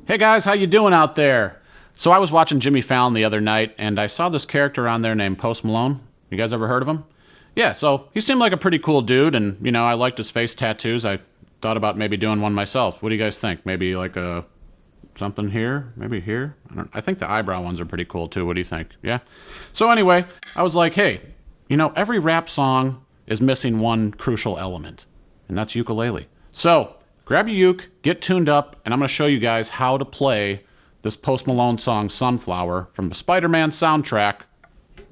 Hey guys, how you doing out there? So I was watching Jimmy Fallon the other night, and I saw this character on there named Post Malone. You guys ever heard of him? Yeah, so he seemed like a pretty cool dude, and, you know, I liked his face tattoos. I thought about maybe doing one myself. What do you guys think? Maybe like a something here? Maybe here? I think the eyebrow ones are pretty cool, too. What do you think? Yeah? So anyway, I was like, hey, you know, every rap song is missing one crucial element, and that's ukulele. So grab your uke, get tuned up, and I'm going to show you guys how to play this Post Malone song, Sunflower, from the Spider-Man soundtrack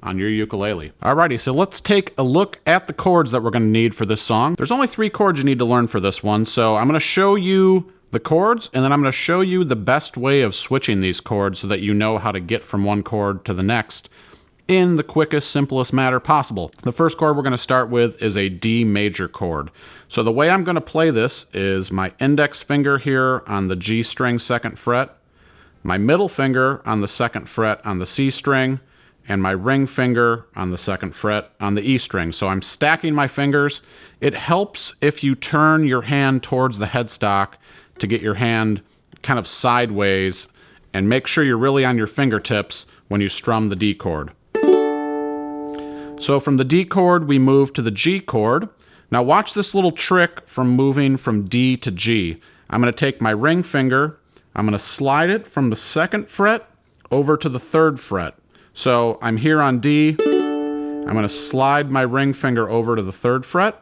on your ukulele. Alrighty, so let's take a look at the chords that we're going to need for this song. There's only 3 chords you need to learn for this one, so I'm going to show you the chords, and then I'm going to show you the best way of switching these chords so that you know how to get from one chord to the next in the quickest, simplest manner possible. The first chord we're going to start with is a D major chord. So the way I'm going to play this is my index finger here on the G string 2nd fret, my middle finger on the 2nd fret on the C string, and my ring finger on the 2nd fret on the E string. So I'm stacking my fingers. It helps if you turn your hand towards the headstock to get your hand kind of sideways and make sure you're really on your fingertips when you strum the D chord. So from the D chord, we move to the G chord. Now watch this little trick from moving from D to G. I'm going to take my ring finger, I'm going to slide it from the 2nd fret over to the 3rd fret. So I'm here on D, I'm going to slide my ring finger over to the 3rd fret.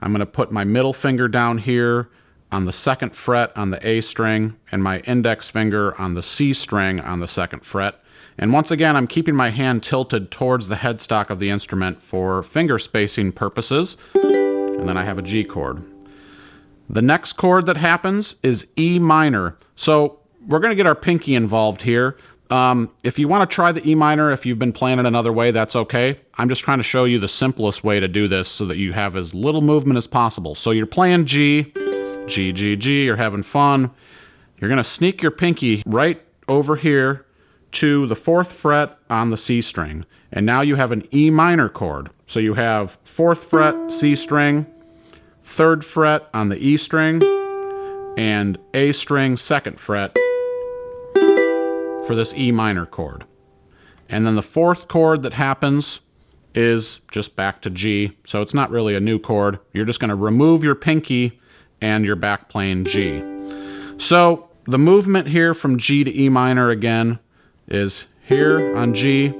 I'm going to put my middle finger down here on the 2nd fret on the A string, and my index finger on the C string on the 2nd fret. And once again, I'm keeping my hand tilted towards the headstock of the instrument for finger spacing purposes. And then I have a G chord. The next chord that happens is E minor. So we're going to get our pinky involved here. If you want to try the E minor, if you've been playing it another way, that's okay. I'm just trying to show you the simplest way to do this so that you have as little movement as possible. So you're playing G, G, G, G, you're having fun. You're going to sneak your pinky right over here to the 4th fret on the C string. And now you have an E minor chord. So you have 4th fret C string, 3rd fret on the E string, and A string 2nd fret for this E minor chord. And then the 4th chord that happens is just back to G. So it's not really a new chord. You're just going to remove your pinky and you're back playing G. So the movement here from G to E minor again is here on G,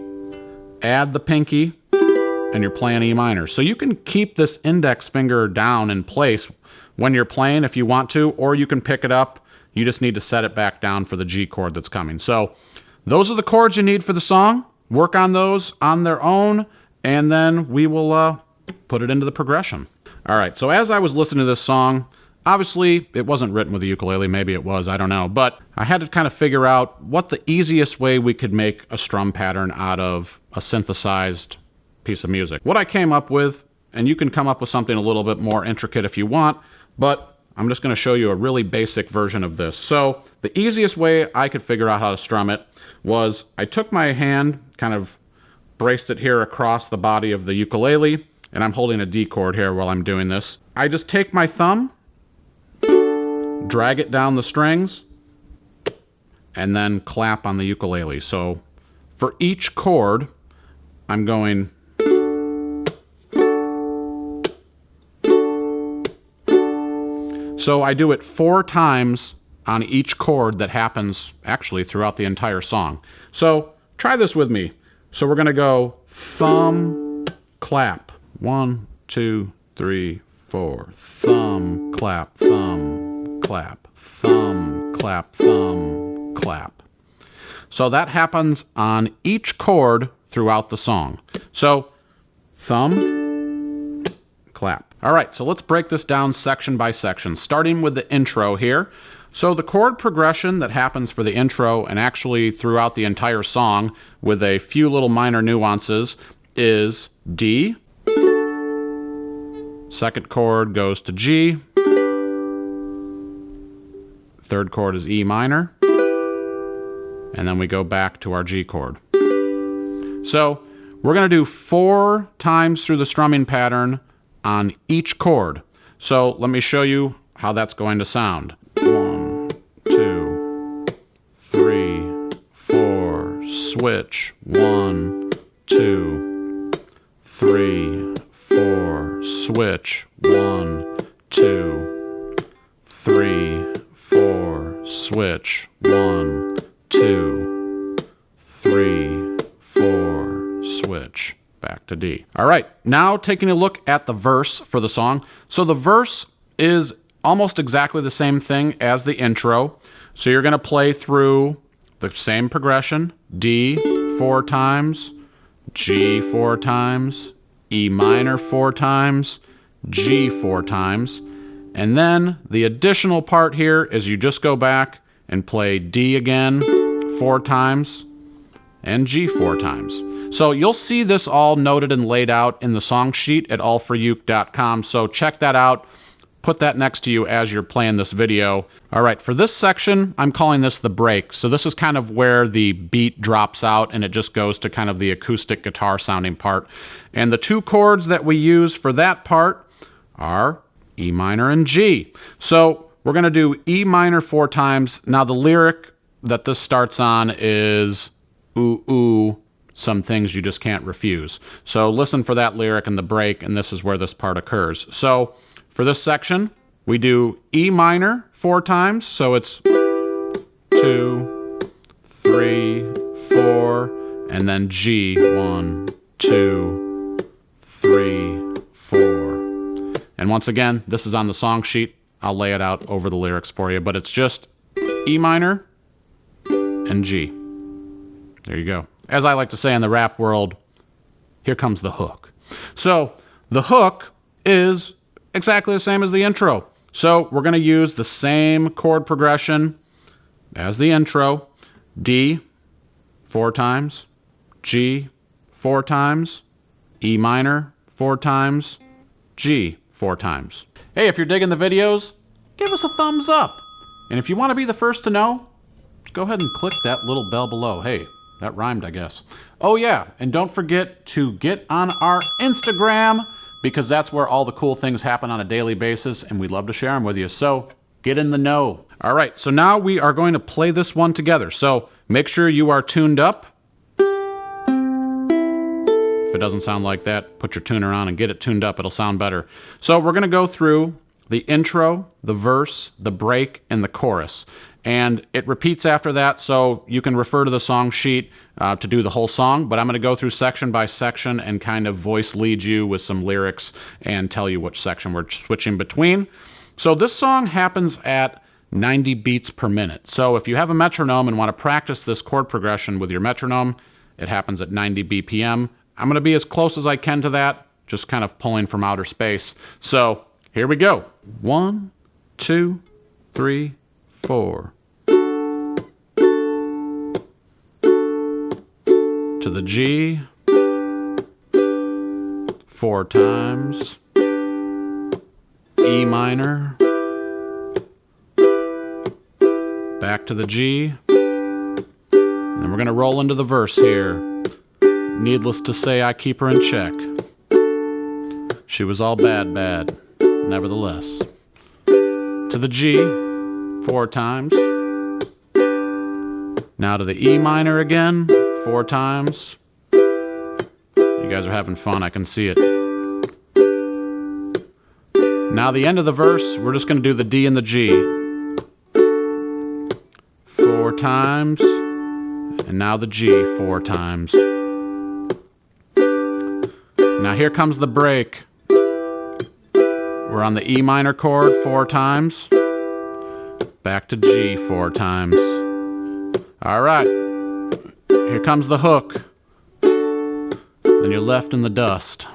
add the pinky, and you're playing E minor. So you can keep this index finger down in place when you're playing if you want to, or you can pick it up. You just need to set it back down for the G chord that's coming. So those are the chords you need for the song. Work on those on their own, and then we will put it into the progression. All right, so as I was listening to this song, obviously, it wasn't written with a ukulele, maybe it was, I don't know, but I had to kind of figure out what the easiest way we could make a strum pattern out of a synthesized piece of music. What I came up with, and you can come up with something a little bit more intricate if you want, but I'm just going to show you a really basic version of this. So the easiest way I could figure out how to strum it was I took my hand, kind of braced it here across the body of the ukulele, and I'm holding a D chord here while I'm doing this. I just take my thumb, drag it down the strings, and then clap on the ukulele. So for each chord, I'm going. So I do it 4 times on each chord that happens actually throughout the entire song. So try this with me. So we're going to go thumb, clap. 1, 2, 3, 4. Thumb, clap, thumb, clap, thumb, clap, thumb, clap. So that happens on each chord throughout the song. So thumb, clap. All right, so let's break this down section by section, starting with the intro here. So the chord progression that happens for the intro and actually throughout the entire song with a few little minor nuances is D, 2nd chord goes to G, 3rd chord is E minor, and then we go back to our G chord. So we're going to do 4 times through the strumming pattern on each chord. So let me show you how that's going to sound. 1, 2, switch, 1, 2, 3, 4, switch, 1, 2, 3, 4, switch, 1, 2, 3, 4, switch, back to D. All right, now taking a look at the verse for the song. So the verse is almost exactly the same thing as the intro. So you're going to play through the same progression, D 4 times, G 4 times, E minor 4 times, G 4 times, and then the additional part here is you just go back and play D again 4 times and G 4 times. So you'll see this all noted and laid out in the song sheet at allforuke.com, so check that out. Put that next to you as you're playing this video. All right, for this section, I'm calling this the break. So this is kind of where the beat drops out and it just goes to kind of the acoustic guitar sounding part. And the 2 chords that we use for that part are E minor and G. So we're gonna do E minor 4 times. Now the lyric that this starts on is ooh, ooh, some things you just can't refuse. So listen for that lyric in the break, and this is where this part occurs. So for this section, we do E minor 4 times, so it's 2, 3, 4, and then G, 1, 2, 3, 4. And once again, this is on the song sheet. I'll lay it out over the lyrics for you, but it's just E minor and G. There you go. As I like to say in the rap world, here comes the hook. So the hook is exactly the same as the intro. So we're going to use the same chord progression as the intro. D 4 times, G 4 times, E minor 4 times, G 4 times. Hey, if you're digging the videos, give us a thumbs up. And if you want to be the first to know, go ahead and click that little bell below. Hey, that rhymed, I guess. Oh yeah, and don't forget to get on our Instagram, because that's where all the cool things happen on a daily basis, and we'd love to share them with you. So get in the know. All right, so now we are going to play this one together. So make sure you are tuned up. If it doesn't sound like that, put your tuner on and get it tuned up. It'll sound better. So we're going to go through the intro, the verse, the break, and the chorus. And it repeats after that, so you can refer to the song sheet to do the whole song, but I'm going to go through section by section and kind of voice lead you with some lyrics and tell you which section we're switching between. So this song happens at 90 beats per minute. So if you have a metronome and want to practice this chord progression with your metronome, it happens at 90 BPM. I'm going to be as close as I can to that, just kind of pulling from outer space. So here we go. 1, 2, 3, 4. To the G 4 times. E minor. Back to the G. And then we're going to roll into the verse here. Needless to say, I keep her in check. She was all bad, bad, nevertheless. To the G 4 times. Now to the E minor again, 4 times. You guys are having fun, I can see it. Now the end of the verse, we're just going to do the D and the G. 4 times. And now the G 4 times. Now here comes the break. We're on the E minor chord 4 times. Back to G 4 times. All right. Here comes the hook. Then you're left in the dust.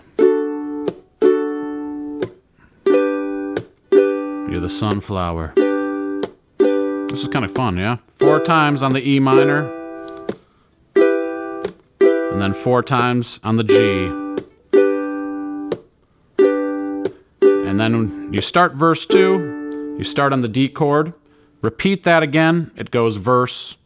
You're the sunflower. This is kind of fun, yeah? 4 times on the E minor. And then 4 times on the G. And then you start verse 2, you start on the D chord, repeat that again, it goes verse,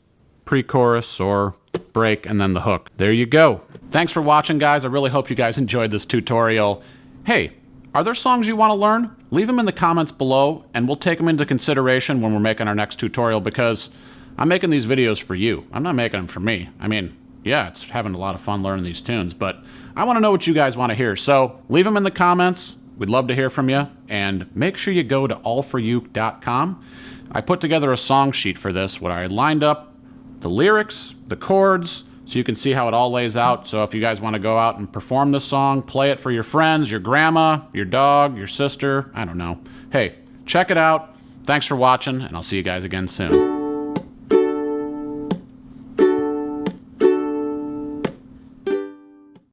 pre-chorus, or break, and then the hook. There you go. Thanks for watching, guys. I really hope you guys enjoyed this tutorial. Hey, are there songs you want to learn? Leave them in the comments below, and we'll take them into consideration when we're making our next tutorial, because I'm making these videos for you. I'm not making them for me. I mean, yeah, it's having a lot of fun learning these tunes. But I want to know what you guys want to hear. So leave them in the comments. We'd love to hear from you. And make sure you go to allforyou.com. I put together a song sheet for this where I lined up the lyrics, the chords, so you can see how it all lays out. So if you guys want to go out and perform this song, play it for your friends, your grandma, your dog, your sister, I don't know. Hey, check it out. Thanks for watching, and I'll see you guys again soon.